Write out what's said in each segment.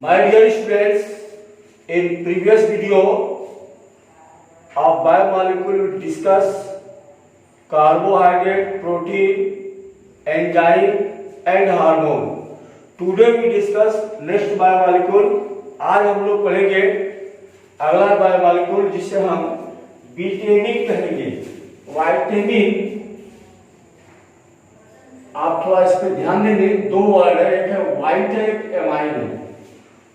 My dear students, in previous video of biomolecule we discuss carbohydrate, protein, enzyme and hormone. Today we discuss next biomolecule. आज हम लोग पढ़ेंगे अगला biomolecule जिसे हम विटामिन कहेंगे। विटामिन, आप थोड़ा इस पर ध्यान देंगे। दो वर्ड है, एक है वाइट है, एक एमाइन है।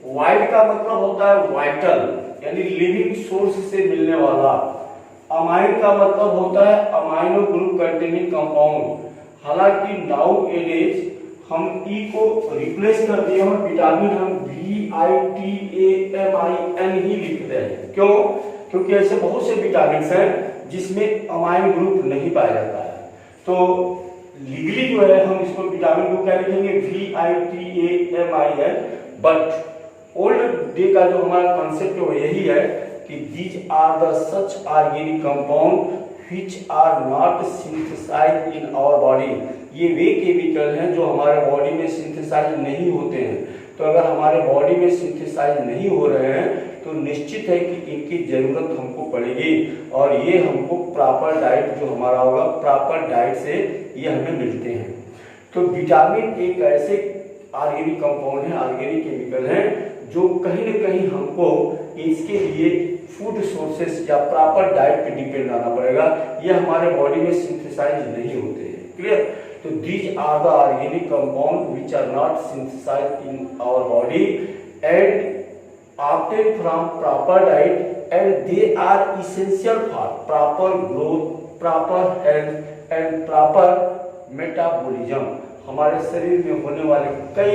वाइट का मतलब होता है वाइटल, यानी लिविंग सोर्स से मिलने वाला। अमाइन का मतलब होता है अमाइनो ग्रुप कंटेनिंग कंपाउंड। हालांकि नाउ एडेज हम ई को रिप्लेस कर दिए और विटामिन हम VITAMIN ही लिखते हैं। क्यों? क्योंकि ऐसे बहुत से विटामिन हैं जिसमें अमाइन ग्रुप नहीं पाया जाता है। तो लीगली जो है हम इसको विटामिन को क्या लिखेंगे? VITAMIN। बट ओल्ड डे का जो हमारा कॉन्सेप्ट है यही है कि these are the such organic compound which are not synthesised in our body. ये वे केमिकल हैं जो हमारे बॉडी में सिंथेसाइज नहीं होते हैं। तो अगर हमारे बॉडी में सिंथेसाइज नहीं हो रहे हैं तो निश्चित है कि इनकी जरूरत हमको पड़ेगी, और ये हमको प्रॉपर डाइट जो हमारा होगा, प्रॉपर डाइट से ये हमें मिलते हैं। तो विटामिन एक ऐसे ऑर्गेनिक कंपाउंड है, ऑर्गेनिक केमिकल है जो कहीं न कहीं हमको इसके लिए फूड सोर्सेस या प्रॉपर डाइट पे डिपेंड रहना पड़ेगा। ये हमारे बॉडी में सिंथेसाइज नहीं होते हैं। क्लियर? तो these are the organic compound which are not synthesised in our body and obtained from proper diet, and they are essential for proper growth, proper health and proper metabolism। हमारे शरीर में होने वाले कई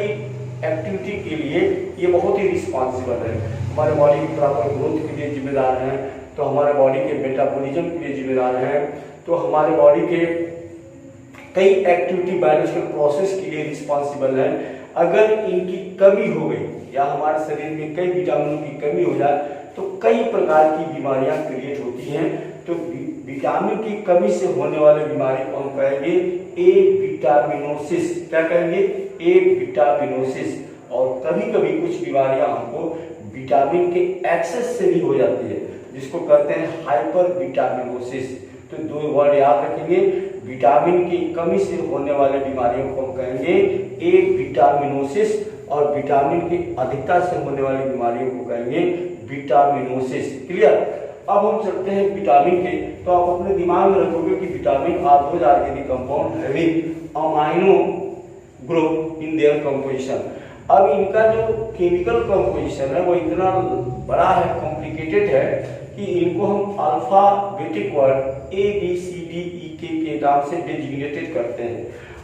एक्टिविटी के लिए ये बहुत ही रिस्पॉन्सिबल है। हमारे बॉडी की प्रॉपर ग्रोथ के लिए जिम्मेदार हैं, तो हमारे बॉडी के मेटाबॉलिज्म के लिए जिम्मेदार हैं, तो हमारे बॉडी के कई एक्टिविटी बायोलॉजिकल प्रोसेस के लिए रिस्पॉन्सिबल है। अगर इनकी कमी हो गई या हमारे शरीर में कई विटामिनों की कमी हो जाए तो कई प्रकार की बीमारियां क्रिएट होती हैं। तो विटामिन की कमी से होने वाले बीमारी को हम कहेंगे ए विटामिनोसिस। क्या कहेंगे? ए विटामिनोसिस। और कभी कभी कुछ बीमारियां हमको विटामिन के एक्सेस से भी हो जाती है, जिसको कहते हैं हाइपर विटामिनोसिस। तो दो वर्ड याद रखेंगे, विटामिन की कमी से होने वाले बीमारियों को हम कहेंगे ए विटामिनोसिस, और विटामिन की अधिकता से होने वाली बीमारियों को कहेंगे विटामिनोसिस। क्लियर? अब हम चलते हैं विटामिन के। तो आप अपने दिमाग में रखोगे कि vitamin are those organic compound having amino group in their composition. अब इनका जो केमिकल कंपोजिशन है वो इतना बड़ा है, कॉम्प्लिकेटेड है कि इनको हम अल्फाबेटिक वर्ड ABCDE के नाम से डेजिग्नेटेड करते हैं।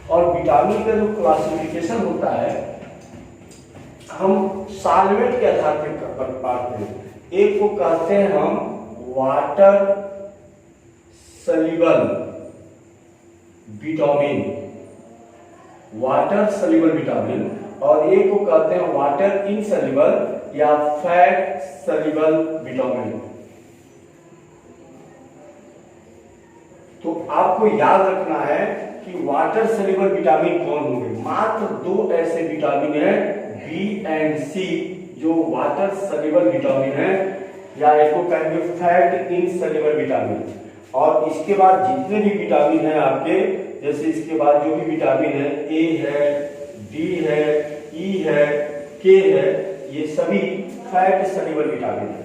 और विटामिन का जो क्लासिफिकेशन होता है हम सॉल्वेंट के आधार पर पाते हैं। एक को कहते हैं हम water soluble vitamin, water soluble vitamin, और एक को कहते हैं वाटर इनसॉल्युबल या फैट सॉल्युबल विटामिन। तो आपको याद रखना है कि वाटर सॉल्युबल विटामिन कौन होंगे। मात्र दो ऐसे विटामिन हैं बी एंड सी जो वाटर सॉल्युबल विटामिन है, या इसको कहेंगे फैट इनसॉल्युबल विटामिन। और इसके बाद जितने भी विटामिन हैं आपके, जैसे इसके बाद जो भी विटामिन है, ए है, डी है, ई है, के है, ये सभी फैट सॉल्युबल विटामिन है।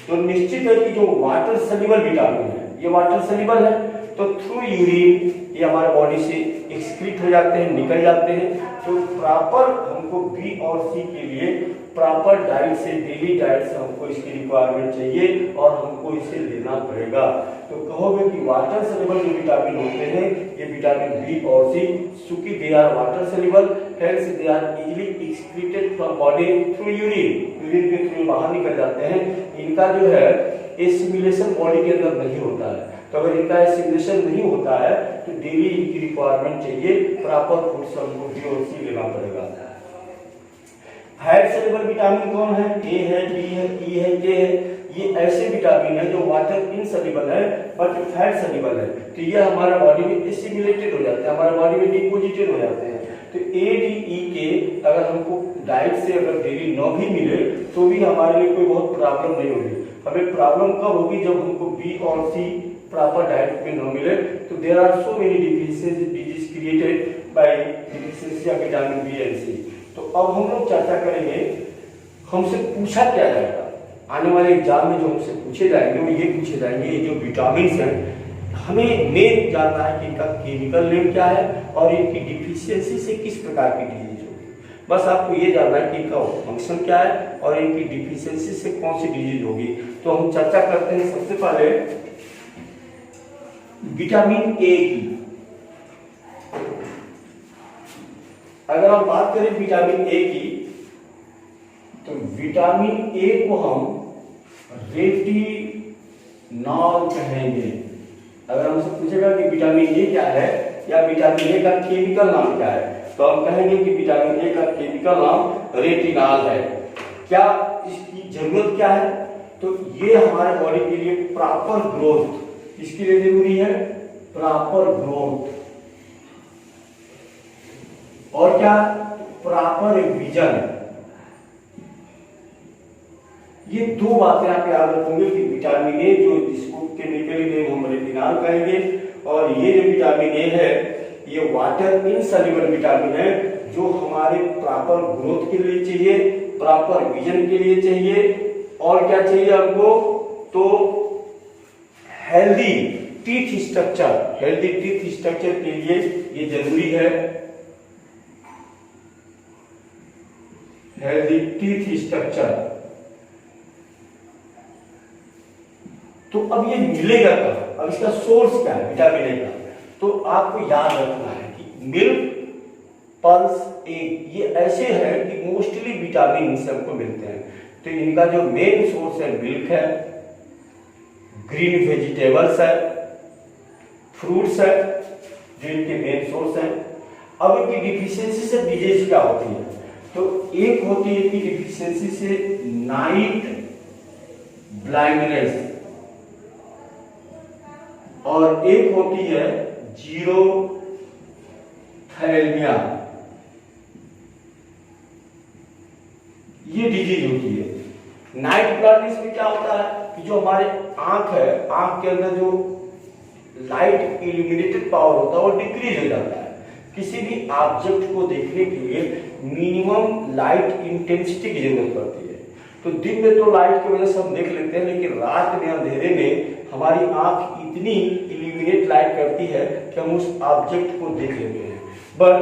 तो निश्चित है कि जो वाटर सॉल्युबल विटामिन है ये वाटर सॉल्युबल है, तो थ्रू यूरिन ये हमारे बॉडी से एक्सक्रीट हो जाते हैं, निकल जाते हैं। तो प्रॉपर हमको बी और सी के लिए प्रॉपर डाइट से, डेली डाइट से हमको इसकी रिक्वायरमेंट चाहिए और हमको इसे लेना पड़ेगा। तो कहोगे कि वाटर सॉल्युबल जो विटामिन होते हैं ये विटामिन बी और सी, चूंकि they are water soluble hence they are easily excreted from body through urine, urine के थ्रू बाहर निकल जाते हैं। इनका जो है एसिमिलेशन बॉडी के अंदर नहीं होता है। तो अगर इनका एसिमिलेशन नहीं होता है तो डेली इनकी रिक्वायरमेंट चाहिए, प्रॉपर फूड से हमको बी और सी लेना पड़ेगा। फैट सॉल्युबल विटामिन कौन है? ए है, डी है, ई है, के है। ये ऐसे विटामिन है जो वाटर इनसॉल्युबल है बट फैट सॉल्युबल है, तो ये हमारे बॉडी में एसिमिलेटेड हो जाते हैं, हमारे बॉडी में डिपोजिटेड हो जाते हैं। तो ए डी ई के अगर हमको डाइट से अगर डेली न भी मिले तो भी हमारे लिए कोई बहुत प्रॉब्लम नहीं होगी। हमें प्रॉब्लम कब होगी, जब हमको बी और सी प्रॉपर डाइट में न मिले। तो there are so many deficiency disease created by deficiency of vitamin B and C. तो अब हम लोग चर्चा करेंगे, हमसे पूछा क्या जाएगा आने वाले एग्जाम में, जो हमसे पूछे जाएंगे वो ये पूछे जाएंगे, ये जो विटामिन हैं हमें मेन जानना है कि इनका केमिकल नेम क्या है और इनकी डिफिशियंसी से किस प्रकार की डिजीज होगी। बस आपको ये जानना है कि इनका फंक्शन क्या है और इनकी डिफिशियंसी से कौन सी डिजीज होगी। तो हम चर्चा करते हैं सबसे पहले विटामिन ए की। अगर हम बात करें विटामिन ए की, तो विटामिन ए को हम रेटिनॉल कहेंगे। अगर हमसे पूछेगा कि विटामिन ए क्या है या विटामिन ए का केमिकल नाम क्या है, तो हम कहेंगे कि विटामिन ए का केमिकल नाम रेटिनॉल है। क्या इसकी जरूरत क्या है, तो ये हमारे बॉडी के लिए प्रॉपर ग्रोथ, इसके लिए जरूरी है प्रॉपर ग्रोथ, और क्या प्रॉपर विजन। ये दो बातें आप याद रखोगे कि विटामिन ए जो जिसको केमिकली नेम हम रेटिनॉल कहेंगे, और ये जो विटामिन ए है ये वाटर इनसॉल्युबल विटामिन है जो हमारे प्रॉपर ग्रोथ के लिए चाहिए, प्रॉपर विजन के लिए चाहिए, और क्या चाहिए हमको, तो healthy teeth structure, healthy teeth structure के लिए ये जरूरी है, हेल्दी टीथ स्ट्रक्चर। तो अब ये मिलेगा कहाँ, अब इसका सोर्स क्या है विटामिन ए का, तो आपको याद रखना है कि मिल्क, पल्स, एग ये ऐसे हैं कि मोस्टली विटामिन सबको मिलते हैं। तो इनका जो मेन सोर्स है मिल्क है, ग्रीन वेजिटेबल्स है, फ्रूट्स है, जो इनके मेन सोर्स है। अब इनकी डिफिशियंसी से डिजीज क्या होती है, तो एक होती है इनकी डिफिशियंसी से नाइट ब्लाइंडनेस, और एक होती है जीरोथैलेमिया, ये डिजीज होती है। नाइट ब्लाइंडनेस में क्या होता है कि जो हमारे आंख है, आंख के अंदर जो लाइट इल्यूमिनेटेड पावर होता है वो डिक्रीज हो जाता है। किसी भी ऑब्जेक्ट को देखने के लिए मिनिमम लाइट इंटेंसिटी की जरूरत पड़ती है। तो दिन में तो लाइट की वजह से हम देख लेते हैं, लेकिन रात में अंधेरे में हमारी आंख इतनी इल्यूमिनेट लाइट करती है कि हम उस ऑब्जेक्ट को देख लेते हैं। But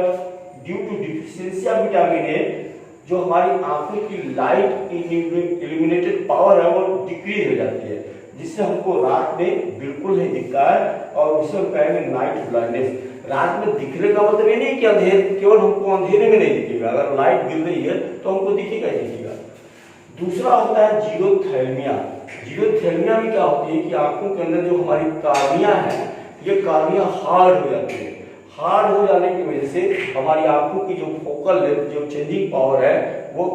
due to deficiency of vitamin A जो हमारी आंखों की लाइट इल्यूमिनेटेड पावर है वो डिक्रीज हो जाती है, जिससे हमको रात में बिल्कुल नहीं दिखता है, और उसे हम कहेंगे नाइट ब्लाइंडनेस। रात में दिखने का मतलब ये नहीं कि अंधेरे, केवल हमको अंधेरे में नहीं दिखेगा, अगर लाइट गिर रही है तो हमको दिखेगा ही दिखेगा। दूसरा होता है जीरोथैलेमिया। जीरोथैलेमिया में क्या होती है कि आंखों के अंदर जो हमारी कार्निया है, ये कार्निया हार्ड हो जाती है। हार्ड हो जाने की वजह से हमारी आंखों की जो फोकल लेंथ, जो चेंजिंग पावर है वो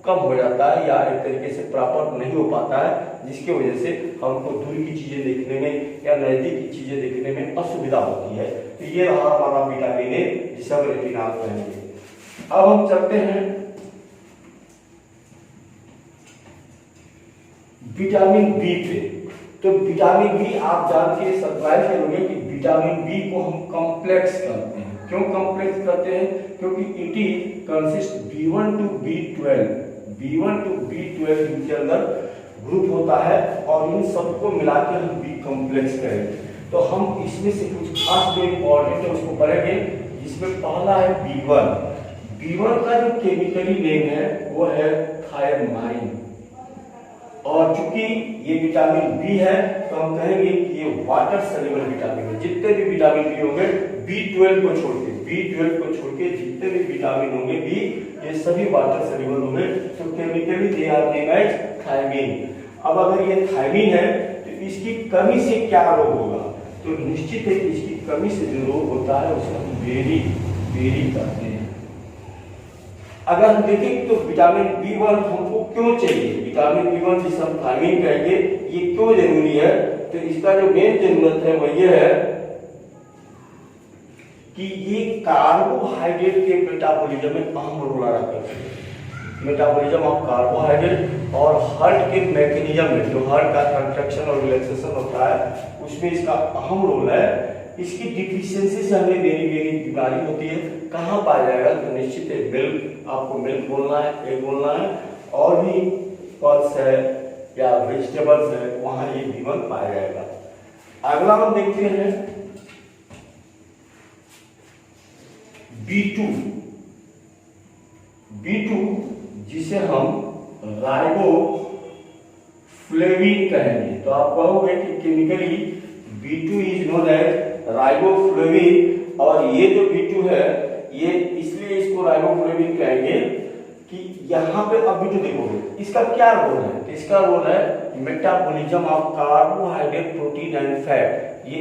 कम हो जाता है, या एक तरीके से प्रॉपर नहीं हो पाता है, जिसकी वजह से हमको दूर की चीजें देखने में या नजदीक की चीजें देखने में असुविधा होती है। तो ये रहा हमारा विटामिन ए, जिसे हम रेटिनॉल कहेंगे। अब हम चलते हैं विटामिन बी पे। तो विटामिन बी आप जान के सरप्राइज करोगे कि विटामिन बी को हम कॉम्प्लेक्स करते हैं। क्यों कॉम्प्लेक्स करते हैं, क्योंकि it is consist B1 to B12, B1 to B12 इनके अंदर ग्रुप होता है, और इन सबको मिला के हम बी कॉम्प्लेक्स करेंगे। तो हम इसमें से कुछ खास जो इंपॉर्टेंट है उसको पढ़ेंगे, जिसमें पहला है B1। B1 का जो केमिकली नेम है वो है थायमाइन, और चूंकि ये विटामिन बी है तो हम कहेंगे कि ये वाटर सॉल्युबल विटामिन है। जितने भी विटामिन बी होंगे B12 को छोड़ के जितने भी विटामिन होंगे बी, ये सभी वाटर सॉल्युबल होंगे। तो chemically they are name as thiamine. अब अगर ये थायमीन है तो इसकी कमी से क्या रोग होगा, तो निश्चित है कि इसकी कमी से जो रोग होता है उसे हम बेरी कहते हैं। अगर हम देखें तो विटामिन B1 हमको क्यों चाहिए, विटामिन B1 जिसे हम थायमिन कहेंगे, ये क्यों जरूरी है? तो इसका जो मेन जरूरत है वो ये है कि ये कार्बोहाइड्रेट के मेटाबॉलिज्म में अहम रोल अदा करते हैं। मेटाबॉलिज्म ऑफ कार्बोहाइड्रेट और हार्ट के मैकेनिज्म में, जो हार्ट का कंट्रैक्शन और रिलैक्सेशन होता है, उसमें इसका अहम रोल है। इसकी डिफिशियंसी से हमें बेरी बेरी बीमारी होती है। कहाँ पाया जाएगा? तो निश्चित है मिल्क, आपको मिल्क बोलना है, एग बोलना है, और भी फल्स है या वेजिटेबल्स है, वहां ये B1 पाया जाएगा। अगला हम देखते हैं B2, जिसे हम राइबोफ्लेविन कहेंगे। तो आप कहोगे कि chemically B2 is known as riboflavin, और ये जो B2 है ये इसलिए इसको राइबोफ्लेविन कहेंगे कि यहाँ पे अब B2 देखोगे इसका क्या रोल है? तो इसका रोल है metabolism of carbohydrate, protein and fat. ये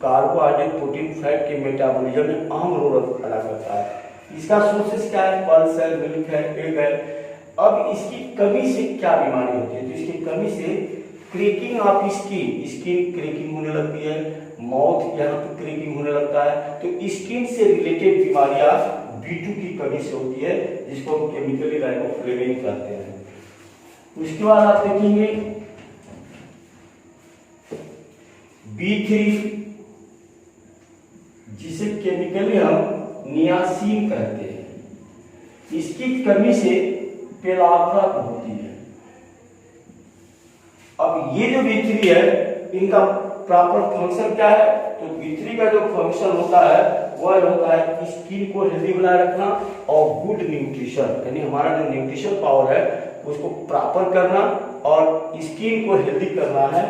कार्बोहाइड्रेट, प्रोटीन, फैट के मेटाबॉलिज्म में अहम रोल अदा करता है। इसका सोर्सेस क्या है? पल्स है, मिल्क है, एग है। अब इसकी कमी से क्या बीमारी होती है? तो इसकी कमी से क्रैकिंग ऑफ स्किन क्रैकिंग होने लगती है, माउथ यहाँ पे क्रैकिंग होने लगता है। तो स्किन से रिलेटेड बीमारियां B2 की कमी से होती है, जिसको हम केमिकली राइबोफ्लेविन कहते हैं। उसके बाद आप देखेंगे B3, जिसे केमिकली हम नियासिन कहते हैं। इसकी कमी से पेलाग्रा होती है। अब ये जो B3 है, इनका प्रॉपर फंक्शन क्या है? तो B3 का जो फंक्शन होता है वह होता है स्किन को हेल्दी बनाए रखना और गुड न्यूट्रिशन, यानी हमारा जो न्यूट्रिशन पावर है उसको प्रॉपर करना और स्किन को हेल्दी करना है।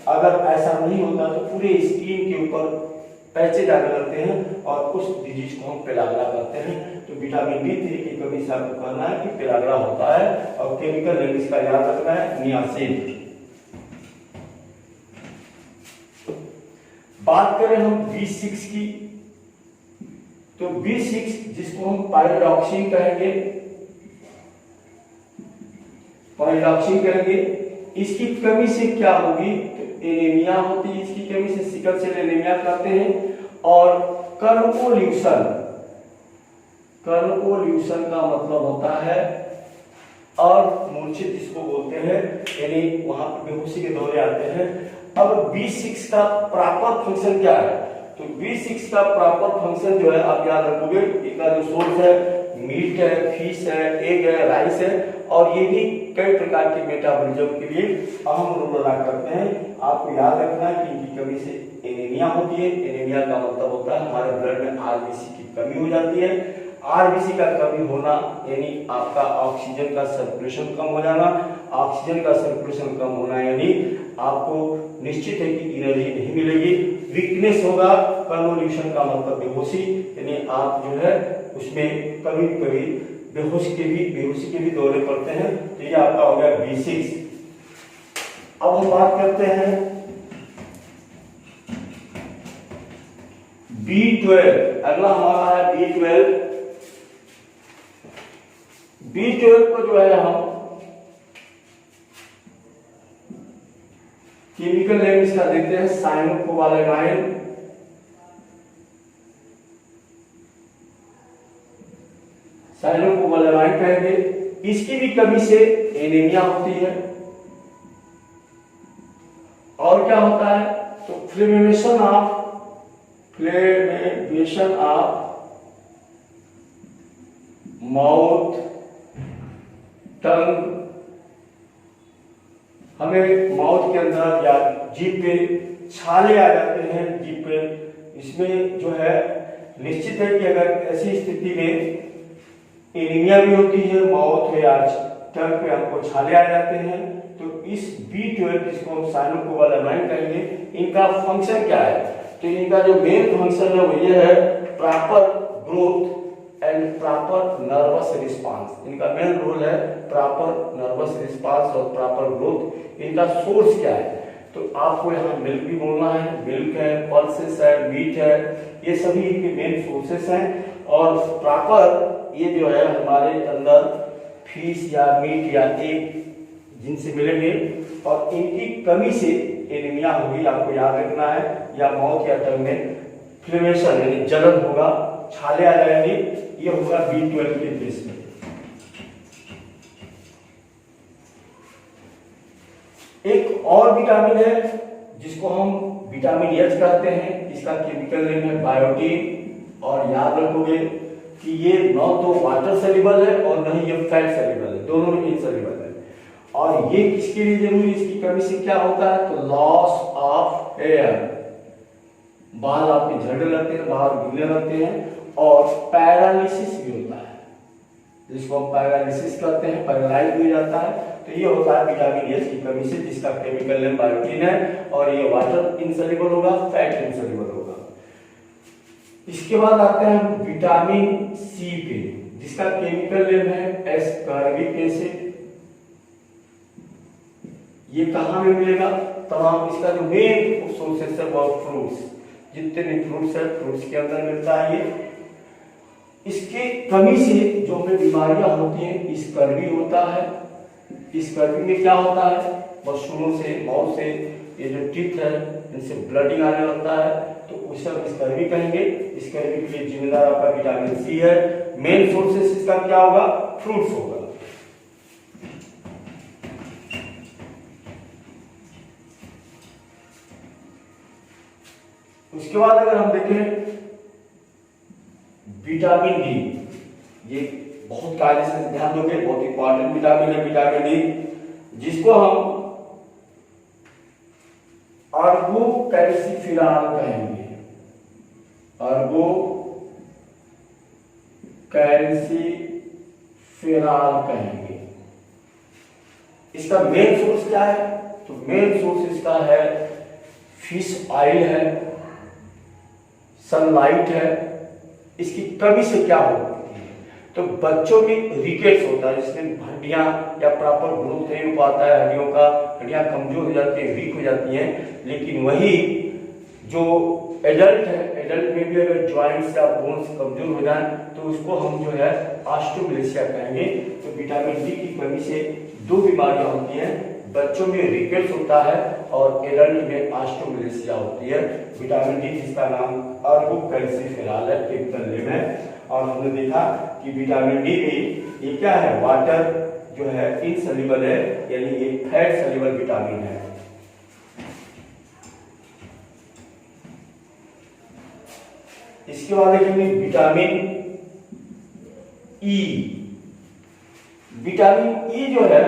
अगर ऐसा नहीं होता तो पूरे स्किन के ऊपर पैचेज आने लगते हैं और उस डिजीज को हम पेलाग्रा कहते हैं। तो विटामिन B3 की कमी से आपको कहना है कि पेलाग्रा होता है, और केमिकल नेम इसका याद रखना है नियासिन। बात करें हम B6 की, तो B6 जिसको हम पायरोडॉक्सिन कहेंगे, इसकी कमी से क्या होगी? तो एनीमिया होती है इसकी कमी से, सिकल सेल एनीमिया कहते हैं। और कर्नोल्यूशन का मतलब होता है और मूर्छित जिसको बोलते हैं, यानी वहां बेहोशी के दौरे आते हैं। अब B6 का प्रॉपर फंक्शन क्या है? तो B6 का प्रॉपर फंक्शन जो है आप याद रखोगे, इसका जो सोर्स है मीट है, फिश है, एग है, राइस है, और ये भी कई प्रकार के मेटाबॉलिज्म के लिए अहम रोल अदा करते हैं। आपको याद रखना है कि इनकी कमी से एनीमिया होती है। एनीमिया का मतलब होता है हमारे ब्लड में RBC की कमी हो जाती है। RBC का कमी होना यानी आपका ऑक्सीजन का सर्कुलेशन कम हो जाना। ऑक्सीजन का सर्कुलेशन कम होना यानी आपको निश्चित है कि एनर्जी नहीं मिलेगी, वीकनेस होगा। कर्नोल्यूशन का मतलब बेहोशी, यानी आप जो है उसमें कभी कभी बेहोशी के भी दौरे पड़ते हैं। तो ये आपका हो गया B6। अब हम बात करते हैं B12। अगला हमारा है B12। B12 को जो है हम केमिकल नेम इसका देते हैं साइनोकोबालेमाइन। साइनोकोबालेमाइन कहेंगे। इसकी भी कमी से एनीमिया होती है। और क्या होता है? तो फ्लेमेशन ऑफ माउथ, टंग, हमें माउथ के अंदर या जीभ पे छाले आ जाते हैं जीभ पे। इसमें जो है निश्चित है कि अगर ऐसी स्थिति में एनीमिया भी होती है, माउथ या टंग पे हमको छाले आ जाते हैं, तो इस B12 जिसको हम साइनोकोबालेमाइन कहेंगे, इनका फंक्शन क्या है? तो इनका जो मेन फंक्शन है वो ये है proper growth and proper nervous response. इनका मेन रोल है प्रॉपर नर्वस रिस्पांस और प्रॉपर ग्रोथ। इनका सोर्स क्या है? तो आपको यहाँ मिल्क भी बोलना है, मिल्क है, पल्सेस है, मीट है, ये सभी इनके मेन सोर्सेस हैं। और प्रॉपर ये जो है हमारे अंदर फिश या मीट या एग जिनसे मिलेंगे और इनकी कमी से एनीमिया होगी, आपको याद रखना है, या माउथ या टंग में इन्फ्लेमेशन यानी जलन होगा, छाले आ जाएंगे, ये होगा B12 के केस में। एक और विटामिन है जिसको हम विटामिन एच कहते हैं, इसका केमिकल नेम है बायोटीन। और याद रखोगे कि ये न तो वाटर सेल्युबल है और न ही ये फैट सेल्युबल है, दोनों में इनसेल्युबल है। और ये किसके लिए जरूरी, इसकी कमी से क्या होता है, तो लॉस ऑफ हेयर, बाल आपके झड़ने लगते हैं, बाल गिरने लगते हैं, और पैरालिसिस भी होता है, जिसको हम पैरालिसिस कहते हैं, पैरालाइज हो जाता है। तो ये होता है विटामिन एच की कमी से, जिसका केमिकल नेम बायोटीन है, और ये वाटर इनसॉल्युबल होगा, फैट इनसॉल्युबल होगा। इसके बाद आते हैं हम विटामिन सी पे, जिसका केमिकल नेम है एस्कॉर्बिक एसिड। ये कहाँ में मिलेगा, तमाम इसका जो मेन सोर्सेस है वो फ्रूट्स, जितने भी फ्रूट्स है फ्रूट्स के अंदर मिलता है ये। इसके कमी से जो हमें बीमारियां होती हैं, स्कर्वी होता है। स्कर्वी में क्या होता है, मशरूम से, माउथ से, ये जो टीथ है इनसे ब्लडिंग आने लगता है, तो उसे हम स्कर्वी कहेंगे। स्कर्वी के लिए जिम्मेदार आपका विटामिन सी है। मेन सोर्सेस इसका क्या होगा, फ्रूट्स होगा। उसके बाद अगर हम देखें विटामिन डी, ये बहुत कायदे से ध्यान दोगे, बहुत इंपॉर्टेंट विटामिन है विटामिन डी, जिसको हम अर्गो कैल्सिफेरॉल कहेंगे। अर्गो कैल्सिफेरॉल कहेंगे। इसका मेन सोर्स क्या है, तो मेन सोर्स इसका है फिश ऑयल है, सनलाइट है। इसकी कमी से क्या होती है, तो बच्चों में रिकेट्स होता है, जिसमें हड्डियां या प्रॉपर ग्रोथ नहीं हो पाता है, हड्डियों का हड्डियां कमजोर हो जाती हैं, वीक हो जाती हैं। लेकिन वही जो एडल्ट है, एडल्ट में भी अगर जॉइंट्स या बोन्स कमजोर हो जाए तो उसको हम जो है ऑस्टियोमैलेशिया कहेंगे। तो विटामिन डी की कमी से दो बीमारियां होती हैं, बच्चों में रिकेट्स होता है और एडल्ट में ऑस्टियोमैलेशिया होती है। विटामिन डी जिसका नाम अर्गो कैल्सिफेरॉल है, केमिकल नेम है। और हमने देखा कि विटामिन डी भी ये क्या है, वाटर जो है इनसॉल्युबल है, यानी ये फैट सॉल्युबल विटामिन है। इसके बाद देखेंगे विटामिन ई। विटामिन ई जो है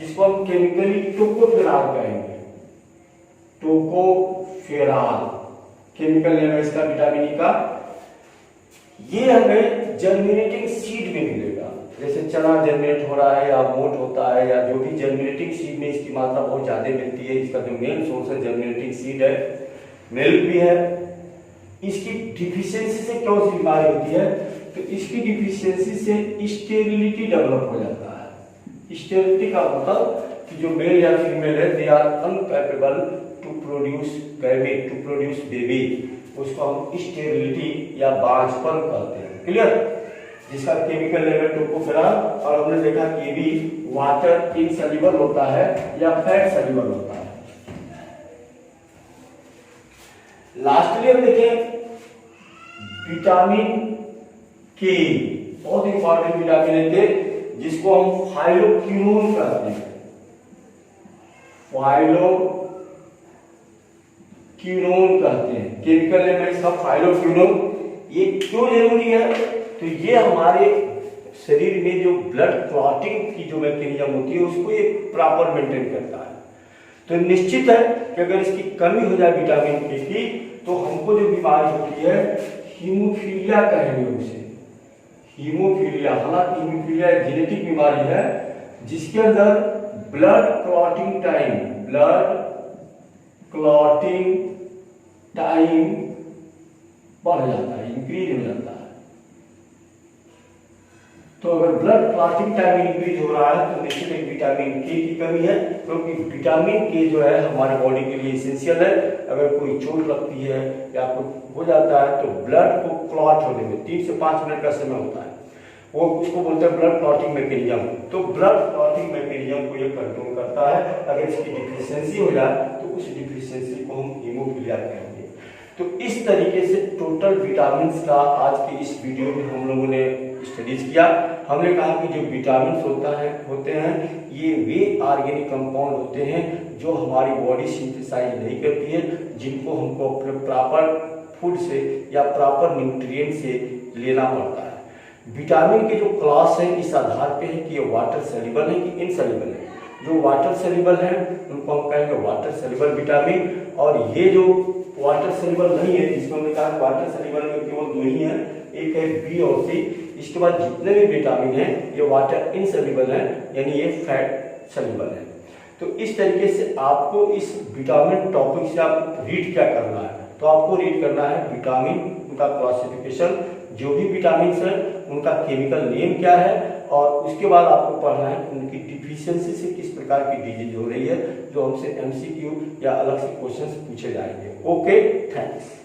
जिसको हम केमिकली टोकोफेरॉल कहेंगे, टोकोफेरॉल केमिकल नेम है इसका विटामिन ई का। ये हमें जर्मिनेटिंग सीड में मिलेगा, जैसे चना जर्मिनेट हो रहा है या मोट होता है या जो भी जर्मिनेटिंग सीड में इसकी मात्रा बहुत ज्यादा मिलती है। इसका जो मेन सोर्स है जर्मिनेटिंग सीड है, मिल्क भी है। इसकी डिफिशियंसी से कौन सी बीमारी होती है, तो इसकी डिफिशियंसी से स्टेरिलिटी डेवलप हो जाता है। स्टेरिलिटी का मतलब कि जो मेल या फीमेल है they are uncapable to produce gamete, to produce baby, उसको हम स्टेरिलिटी या बांझपन कहते हैं। क्लियर, जिसका केमिकल नेम है टोकोफेरॉल। और हमने देखा कि भी वाटर इनसॉल्युबल होता है या फैट सॉल्युबल होता है। लास्टली हम देखें विटामिन के, बहुत इंपॉर्टेंट विटामिन है के, जिसको हम फाइलोक्विनोन कहते हैं। फाइलोक्विनोन कहते हैं, केमिकल नेम है इसका फाइलोक्विनोन। ये क्यों जरूरी है, तो ये हमारे शरीर में जो ब्लड क्लॉटिंग की जो मैकेनिज्म होती है उसको ये प्रॉपर मेंटेन करता है। तो निश्चित है कि अगर इसकी कमी हो जाए विटामिन के की, तो हमको जो बीमारी होती है हीमोफीलिया कहेंगे उसे, हीमोफीलिया। हालांकि हीमोफीलिया एक जेनेटिक बीमारी है जिसके अंदर ब्लड क्लॉटिंग टाइम बढ़ जाता है, इंक्रीज हो जाता है। तो अगर ब्लड क्लॉटिंग टाइम इंक्रीज हो रहा है तो निश्चित एक विटामिन के की कमी है, क्योंकि विटामिन के जो है हमारे बॉडी के लिए इसेंशियल है। अगर कोई चोट लगती है या कुछ हो जाता है तो ब्लड को क्लॉट होने में 3 से 5 मिनट का समय होता है, वो उसको बोलते हैं ब्लड क्लॉटिंग मैकेनिज्म। तो ब्लड क्लॉटिंग मैकेनिज्म को ये कंट्रोल करता है। अगर इसकी डिफिशियंसी हो जाए तो उस डिफिशियंसी को हम हीमोफीलिया कहेंगे। तो इस तरीके से टोटल विटामिन्स का आज के इस वीडियो में हम लोगों ने स्टडीज किया। हमने कहा कि जो विटामिन्स होते हैं ये वे ऑर्गेनिक कंपाउंड होते हैं जो हमारी बॉडी सिंथेसाइज नहीं करती है, जिनको हमको अपने प्रॉपर फूड से या प्रॉपर न्यूट्रिएंट से लेना पड़ता है। विटामिन के जो क्लास है इस आधार पे है कि ये वाटर सॉल्युबल है कि इनसॉल्युबल है। जो वाटर सॉल्युबल है उनको हम कहेंगे वाटर सॉल्युबल विटामिन, और ये जो वाटर सॉल्युबल नहीं है, जिसको हमने कहा वाटर सॉल्युबल में केवल 2 ही है, एक है बी और सी। इसके बाद जितने भी विटामिन है ये वाटर इनसॉल्युबल है, यानी ये फैट सॉल्युबल है। तो इस तरीके से आपको इस विटामिन टॉपिक से आप रीड क्या करना है, तो आपको रीड करना है विटामिन, उनका क्लासिफिकेशन, जो भी विटामिन है उनका केमिकल नेम क्या है, और उसके बाद आपको पढ़ना है उनकी डिफिशियंसी से किस प्रकार की डिजीज हो रही है, जो हमसे एमसीक्यू या अलग से क्वेश्चंस पूछे जाएंगे। Okay, thanks.